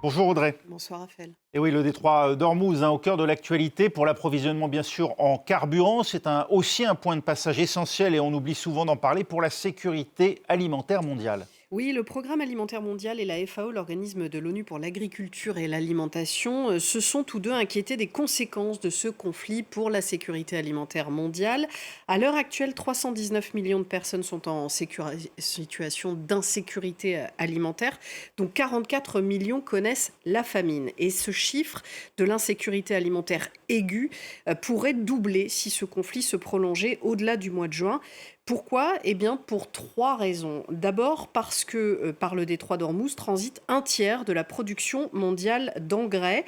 Bonjour Audrey. Bonsoir Raphaël. Et oui, le détroit d'Ormuz, au cœur de l'actualité pour l'approvisionnement bien sûr en carburant. C'est aussi un point de passage essentiel et on oublie souvent d'en parler pour la sécurité alimentaire mondiale. Oui, le Programme alimentaire mondial et la FAO, l'organisme de l'ONU pour l'agriculture et l'alimentation, se sont tous deux inquiétés des conséquences de ce conflit pour la sécurité alimentaire mondiale. À l'heure actuelle, 319 millions de personnes sont en situation d'insécurité alimentaire, dont 44 millions connaissent la famine. Et ce chiffre de l'insécurité alimentaire aiguë pourrait doubler si ce conflit se prolongeait au-delà du mois de juin. Pourquoi? Eh bien, pour trois raisons. D'abord, parce que par le détroit d'Ormuz transite un tiers de la production mondiale d'engrais,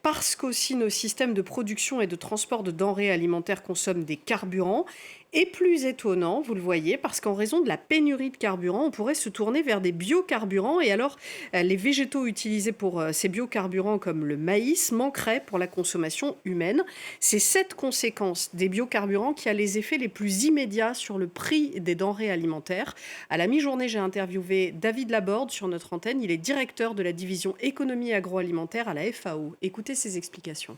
parce qu'aussi nos systèmes de production et de transport de denrées alimentaires consomment des carburants. Et plus étonnant, vous le voyez, parce qu'en raison de la pénurie de carburant, on pourrait se tourner vers des biocarburants. Et alors, les végétaux utilisés pour ces biocarburants, comme le maïs, manqueraient pour la consommation humaine. C'est cette conséquence des biocarburants qui a les effets les plus immédiats sur le prix des denrées alimentaires. À la mi-journée, j'ai interviewé David Laborde sur notre antenne. Il est directeur de la division économie agroalimentaire à la FAO. Écoutez ses explications.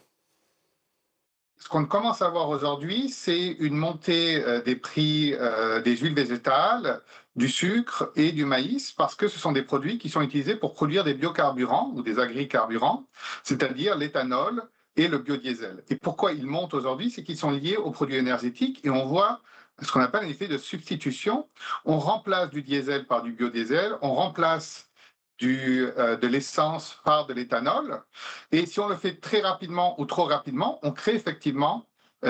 Ce qu'on commence à voir aujourd'hui, c'est une montée des prix des huiles végétales, du sucre et du maïs, parce que ce sont des produits qui sont utilisés pour produire des biocarburants ou des agricarburants, c'est-à-dire l'éthanol et le biodiesel. Et pourquoi ils montent aujourd'hui? C'est qu'ils sont liés aux produits énergétiques et on voit ce qu'on appelle un effet de substitution. On remplace du diesel par du biodiesel, on remplace de l'essence par de l'éthanol. Et si on le fait très rapidement ou trop rapidement, on crée effectivement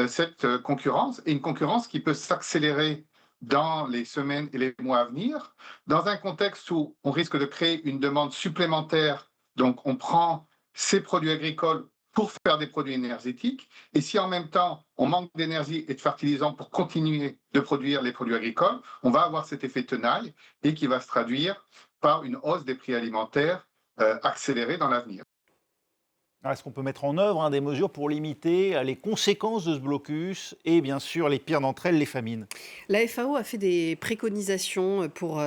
cette concurrence, et une concurrence qui peut s'accélérer dans les semaines et les mois à venir, dans un contexte où on risque de créer une demande supplémentaire. Donc on prend ces produits agricoles pour faire des produits énergétiques, et si en même temps on manque d'énergie et de fertilisants pour continuer de produire les produits agricoles, on va avoir cet effet tenaille et qui va se traduire par une hausse des prix alimentaires accélérée dans l'avenir. Est-ce qu'on peut mettre en œuvre des mesures pour limiter les conséquences de ce blocus et bien sûr les pires d'entre elles, les famines? La FAO a fait des préconisations pour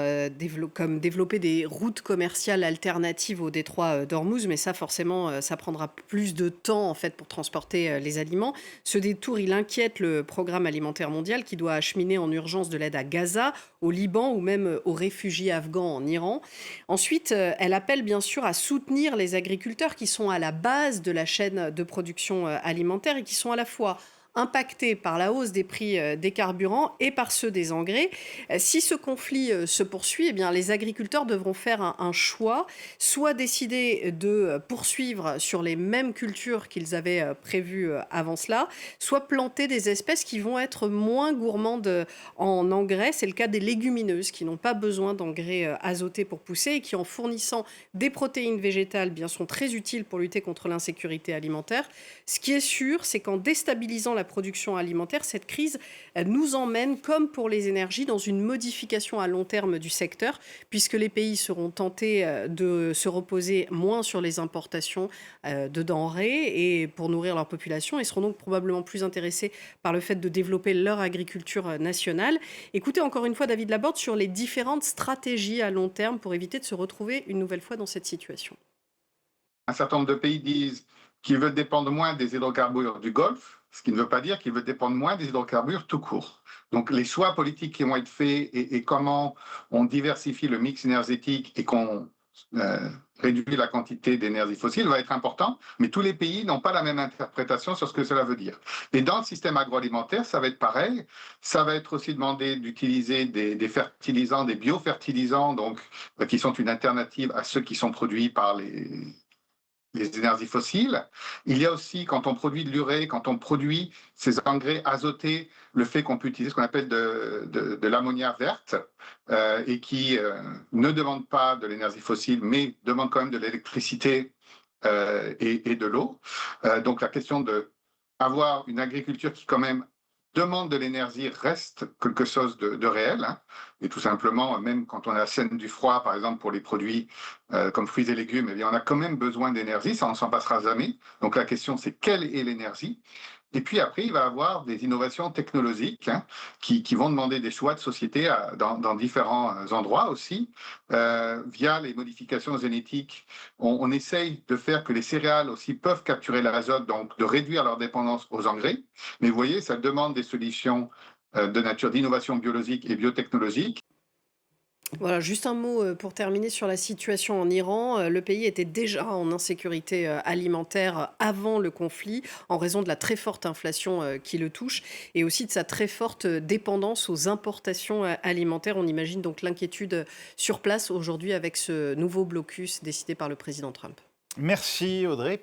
comme développer des routes commerciales alternatives au détroit d'Ormuz, mais ça forcément, ça prendra plus de temps en fait pour transporter les aliments. Ce détour, il inquiète le Programme alimentaire mondial qui doit acheminer en urgence de l'aide à Gaza, au Liban ou même aux réfugiés afghans en Iran. Ensuite, elle appelle bien sûr à soutenir les agriculteurs qui sont à la base de la chaîne de production alimentaire et qui sont à la fois impactés par la hausse des prix des carburants et par ceux des engrais. Si ce conflit se poursuit, eh bien, les agriculteurs devront faire un choix, soit décider de poursuivre sur les mêmes cultures qu'ils avaient prévues avant cela, soit planter des espèces qui vont être moins gourmandes en engrais. C'est le cas des légumineuses qui n'ont pas besoin d'engrais azotés pour pousser et qui, en fournissant des protéines végétales, bien, sont très utiles pour lutter contre l'insécurité alimentaire. Ce qui est sûr, c'est qu'en déstabilisant la production alimentaire, cette crise nous emmène, comme pour les énergies, dans une modification à long terme du secteur, puisque les pays seront tentés de se reposer moins sur les importations de denrées et pour nourrir leur population, et seront donc probablement plus intéressés par le fait de développer leur agriculture nationale. Écoutez encore une fois David Laborde sur les différentes stratégies à long terme pour éviter de se retrouver une nouvelle fois dans cette situation. Un certain nombre de pays disent qu'ils veulent dépendre moins des hydrocarbures du Golfe, ce qui ne veut pas dire qu'ils veulent dépendre moins des hydrocarbures tout court. Donc les choix politiques qui vont être faits et comment on diversifie le mix énergétique et qu'on réduit la quantité d'énergie fossile va être important, mais tous les pays n'ont pas la même interprétation sur ce que cela veut dire. Et dans le système agroalimentaire, ça va être pareil. Ça va être aussi demandé d'utiliser des fertilisants, des biofertilisants, donc, qui sont une alternative à ceux qui sont produits par les énergies fossiles. Il y a aussi, quand on produit de l'urée, quand on produit ces engrais azotés, le fait qu'on peut utiliser ce qu'on appelle de l'ammonia verte et qui ne demande pas de l'énergie fossile, mais demande quand même de l'électricité et de l'eau. Donc la question d'avoir une agriculture qui quand même demande de l'énergie reste quelque chose de réel. Hein. Et tout simplement, même quand on a la scène du froid, par exemple, pour les produits comme fruits et légumes, eh bien, on a quand même besoin d'énergie, ça on s'en passera jamais. Donc la question, c'est quelle est l'énergie? Et puis après, il va y avoir des innovations technologiques qui vont demander des choix de société dans différents endroits aussi. Via les modifications génétiques, on essaye de faire que les céréales aussi peuvent capturer l'azote, donc de réduire leur dépendance aux engrais. Mais vous voyez, ça demande des solutions de nature d'innovation biologique et biotechnologique. Voilà, juste un mot pour terminer sur la situation en Iran. Le pays était déjà en insécurité alimentaire avant le conflit, en raison de la très forte inflation qui le touche et aussi de sa très forte dépendance aux importations alimentaires. On imagine donc l'inquiétude sur place aujourd'hui avec ce nouveau blocus décidé par le président Trump. Merci Audrey.